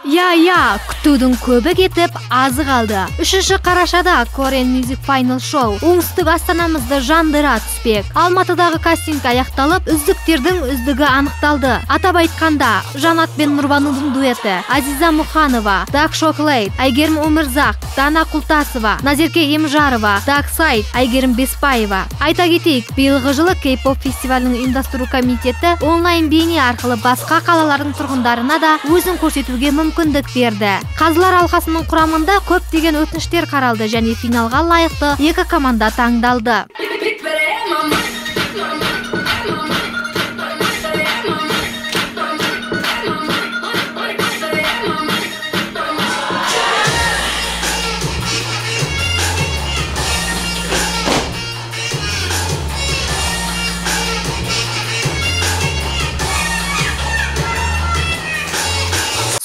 Күтүүдүн көбү кетип, азы калды. 3-карашада Korean Music Final Show оңтүстүк астанамызды жандыра түспек. Алматыдагы кастинг аякталып, үздүктөрдүн үздүгү аныкталды. Атап айтканда, Жанат бен Нурбанудун дуэти, Азиза Муханова, Даг Шоклейт, Айгерим Умырзак, Дана Култасова, Назерке Эмжарова, Даг Сайт, Айгерим Беспаева. Айта кетейик, быйылгы жылы K-pop фестивалынын уюмдастыруу комитети онлайн бейне аркылуу башка калалардын тургундарына да өзүн көрсөтүүгө мүмкүндүк берди. Казылар алкасынын курамында көптөгөн өтүнүчтөр каралды және финалга лайыктуу 2 команда таңдалды.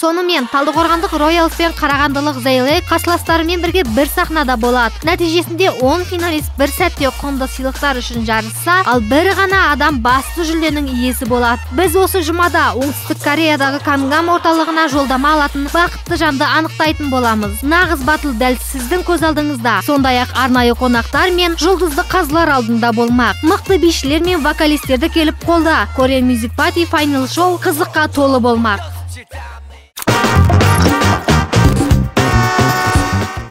Сонымен Талдыкоргандык Royals пен Карагандылык Zeylek карсылаштары менен бирге бир сахнада болот. Нәтижесинде 10 финалист бир сәтте коңдо сыйлыктар үчүн жарышса, ал бир гана адам басты жүлдөнүн ээси болот. Биз осы жумада Оңтүстүк Кореядагы Кангам орталыгына жолдама алатын бакытты жанды аныктайтын боламыз. Нагыз батыл дәл сиздин көз алдыңызда. Сондай-ак арнайы конактар мен жулдузды казлар алдында болмак. Мыкты бишилер мен вокалисттерди келип колда. Korean Music Party Final Show кызыкка толуу болмак.